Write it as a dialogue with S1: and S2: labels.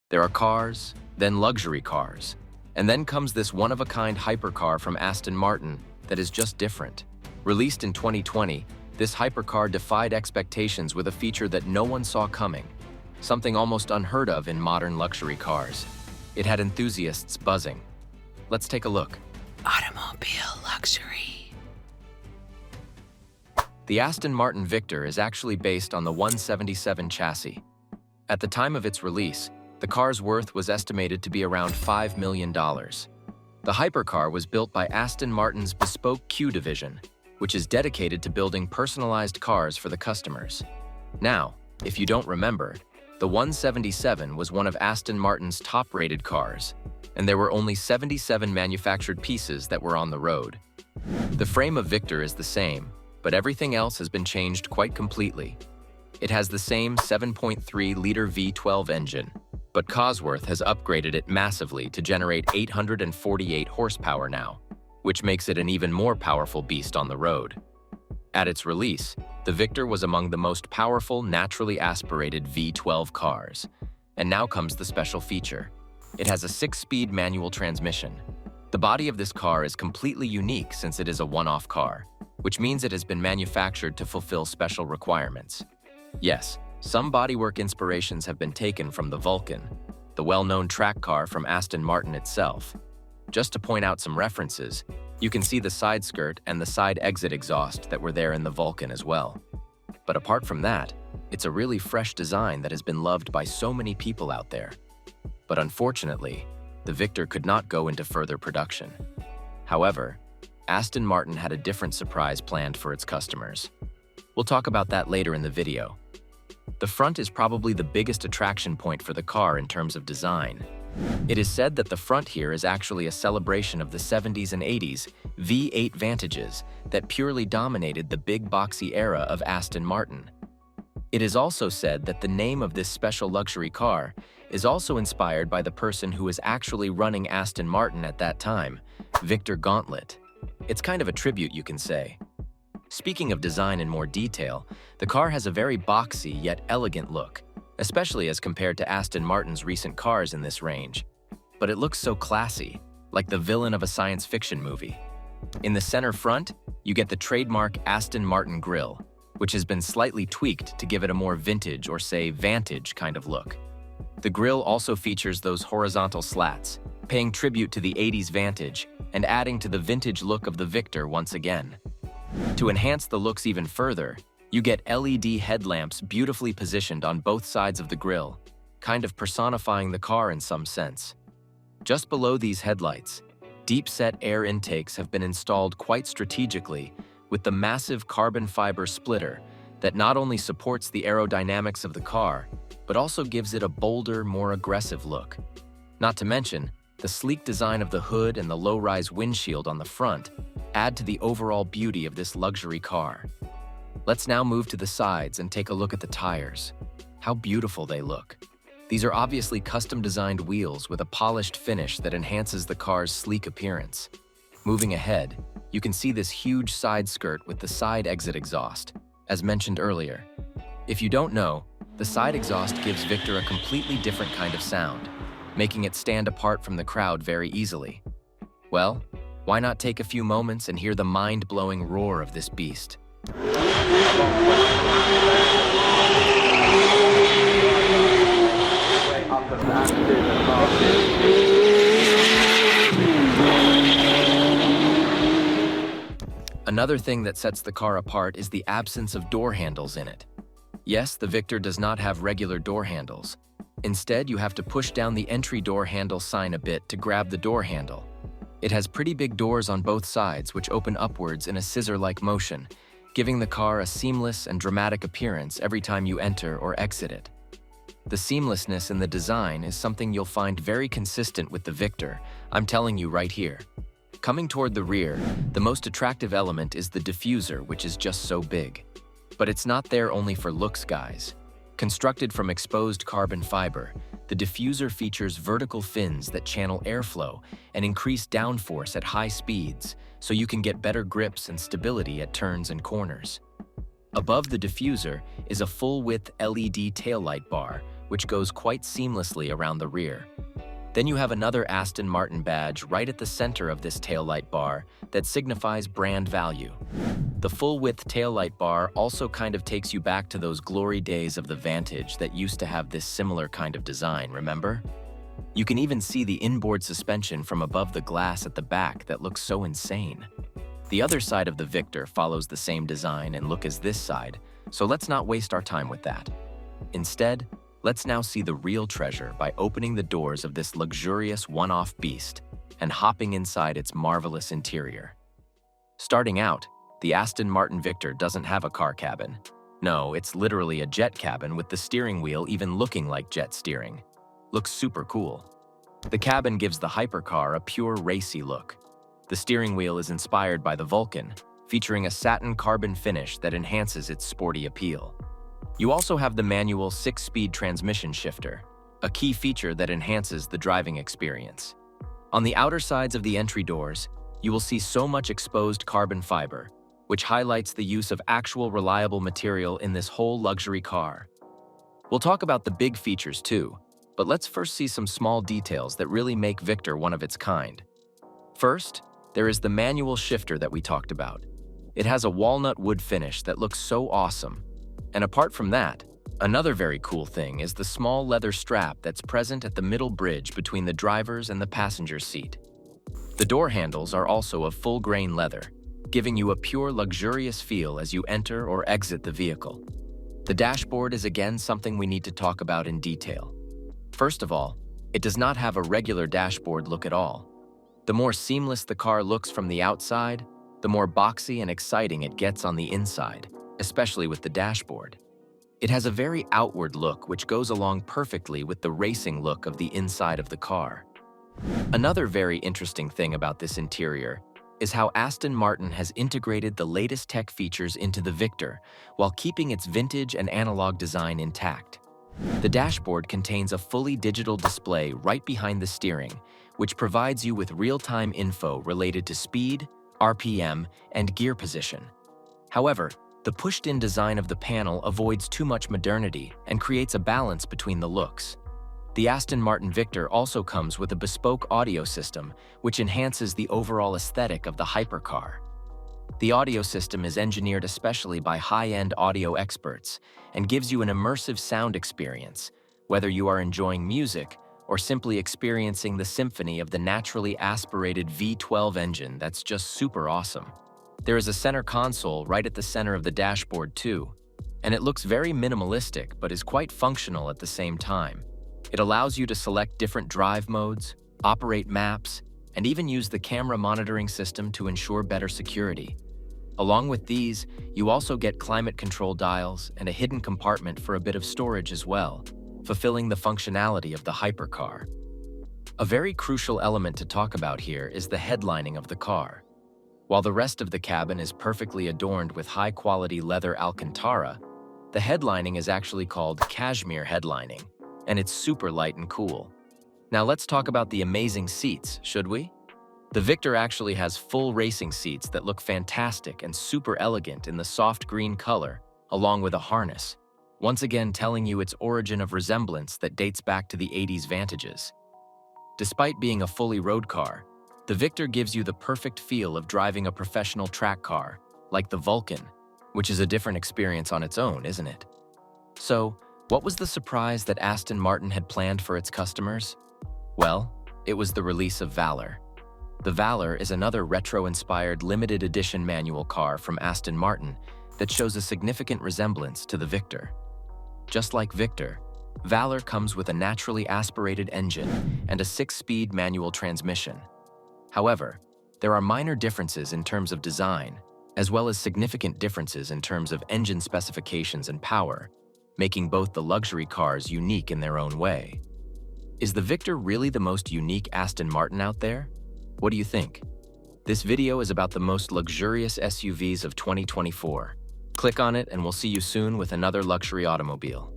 S1: There are cars, then luxury cars, and then comes this one-of-a-kind hypercar from Aston Martin that is just different. Released in 2020, this hypercar defied expectations with a feature that no one saw coming, something almost unheard of in modern luxury cars. It had enthusiasts buzzing. Let's take a look.
S2: Automobile luxury.
S1: The Aston Martin Victor is actually based on the 177 chassis. At the time of its release, the car's worth was estimated to be around $5 million. The hypercar was built by Aston Martin's bespoke Q division, which is dedicated to building personalized cars for the customers. Now, if you don't remember, the 177 was one of Aston Martin's top-rated cars, and there were only 77 manufactured pieces that were on the road. The frame of Victor is the same, but everything else has been changed quite completely. It has the same 7.3-liter V12 engine, but Cosworth has upgraded it massively to generate 848 horsepower now, which makes it an even more powerful beast on the road. At its release, the Victor was among the most powerful naturally aspirated V12 cars, and now comes the special feature. It has a 6-speed manual transmission. The body of this car is completely unique since it is a one-off car, which means it has been manufactured to fulfill special requirements. Yes, some bodywork inspirations have been taken from the Vulcan, the well-known track car from Aston Martin itself. Just to point out some references, you can see the side skirt and the side exit exhaust that were there in the Vulcan as well. But apart from that, it's a really fresh design that has been loved by so many people out there. But unfortunately, the Victor could not go into further production. However, Aston Martin had a different surprise planned for its customers. We'll talk about that later in the video. The front is probably the biggest attraction point for the car in terms of design. It is said that the front here is actually a celebration of the 70s and 80s V8 Vantages that purely dominated the big boxy era of Aston Martin. It is also said that the name of this special luxury car is also inspired by the person who was actually running Aston Martin at that time, Victor Gauntlet. It's kind of a tribute, you can say. Speaking of design in more detail, the car has a very boxy yet elegant look, especially as compared to Aston Martin's recent cars in this range. But it looks so classy, like the villain of a science fiction movie. In the center front, you get the trademark Aston Martin grille, which has been slightly tweaked to give it a more vintage or say vantage kind of look. The grille also features those horizontal slats, paying tribute to the 80s Vantage and adding to the vintage look of the Victor once again. To enhance the looks even further, you get LED headlamps beautifully positioned on both sides of the grille, kind of personifying the car in some sense. Just below these headlights, deep-set air intakes have been installed quite strategically with the massive carbon fiber splitter that not only supports the aerodynamics of the car, but also gives it a bolder, more aggressive look. Not to mention, the sleek design of the hood and the low-rise windshield on the front add to the overall beauty of this luxury car. Let's now move to the sides and take a look at the tires. How beautiful they look. These are obviously custom-designed wheels with a polished finish that enhances the car's sleek appearance. Moving ahead, you can see this huge side skirt with the side exit exhaust, as mentioned earlier. If you don't know, the side exhaust gives Victor a completely different kind of sound, making it stand apart from the crowd very easily. Well, why not take a few moments and hear the mind-blowing roar of this beast? Another thing that sets the car apart is the absence of door handles in it. Yes, the Victor does not have regular door handles. Instead, you have to push down the entry door handle sign a bit to grab the door handle. It has pretty big doors on both sides which open upwards in a scissor-like motion, giving the car a seamless and dramatic appearance every time you enter or exit it. The seamlessness in the design is something you'll find very consistent with the Victor, I'm telling you right here. Coming toward the rear, the most attractive element is the diffuser, which is just so big. But it's not there only for looks, guys. Constructed from exposed carbon fiber, the diffuser features vertical fins that channel airflow and increase downforce at high speeds, so you can get better grips and stability at turns and corners. Above the diffuser is a full-width LED taillight bar which goes quite seamlessly around the rear. Then you have another Aston Martin badge right at the center of this taillight bar that signifies brand value. The full-width taillight bar also kind of takes you back to those glory days of the Vantage that used to have this similar kind of design, remember? You can even see the inboard suspension from above the glass at the back that looks so insane. The other side of the Victor follows the same design and look as this side, so let's not waste our time with that. Instead, let's now see the real treasure by opening the doors of this luxurious one-off beast and hopping inside its marvelous interior. Starting out, the Aston Martin Victor doesn't have a car cabin. No, it's literally a jet cabin with the steering wheel even looking like jet steering. Looks super cool. The cabin gives the hypercar a pure racy look. The steering wheel is inspired by the Vulcan, featuring a satin carbon finish that enhances its sporty appeal. You also have the manual 6-speed transmission shifter, a key feature that enhances the driving experience. On the outer sides of the entry doors, you will see so much exposed carbon fiber, which highlights the use of actual reliable material in this whole luxury car. We'll talk about the big features too, but let's first see some small details that really make Victor one of its kind. First, there is the manual shifter that we talked about. It has a walnut wood finish that looks so awesome. And apart from that, another very cool thing is the small leather strap that's present at the middle bridge between the driver's and the passenger's seat. The door handles are also of full-grain leather, giving you a pure luxurious feel as you enter or exit the vehicle. The dashboard is again something we need to talk about in detail. First of all, it does not have a regular dashboard look at all. The more seamless the car looks from the outside, the more boxy and exciting it gets on the inside, especially with the dashboard. It has a very outward look which goes along perfectly with the racing look of the inside of the car. Another very interesting thing about this interior is how Aston Martin has integrated the latest tech features into the Victor while keeping its vintage and analog design intact. The dashboard contains a fully digital display right behind the steering, which provides you with real-time info related to speed, RPM, and gear position. However, the pushed-in design of the panel avoids too much modernity and creates a balance between the looks. The Aston Martin Victor also comes with a bespoke audio system, which enhances the overall aesthetic of the hypercar. The audio system is engineered especially by high-end audio experts and gives you an immersive sound experience, whether you are enjoying music or simply experiencing the symphony of the naturally aspirated V12 engine that's just super awesome. There is a center console right at the center of the dashboard too, and it looks very minimalistic but is quite functional at the same time. It allows you to select different drive modes, operate maps, and even use the camera monitoring system to ensure better security. Along with these, you also get climate control dials and a hidden compartment for a bit of storage as well, fulfilling the functionality of the hypercar. A very crucial element to talk about here is the headlining of the car. While the rest of the cabin is perfectly adorned with high-quality leather Alcantara, the headlining is actually called cashmere headlining, and it's super light and cool. Now let's talk about the amazing seats, should we? The Victor actually has full racing seats that look fantastic and super elegant in the soft green color, along with a harness, once again telling you its origin of resemblance that dates back to the 80s Vantages. Despite being a fully road car, the Victor gives you the perfect feel of driving a professional track car, like the Vulcan, which is a different experience on its own, isn't it? So, what was the surprise that Aston Martin had planned for its customers? Well, it was the release of Valor. The Valor is another retro-inspired limited edition manual car from Aston Martin that shows a significant resemblance to the Victor. Just like Victor, Valor comes with a naturally aspirated engine and a 6-speed manual transmission. However, there are minor differences in terms of design, as well as significant differences in terms of engine specifications and power, making both the luxury cars unique in their own way. Is the Victor really the most unique Aston Martin out there? What do you think? This video is about the most luxurious SUVs of 2024. Click on it and we'll see you soon with another luxury automobile.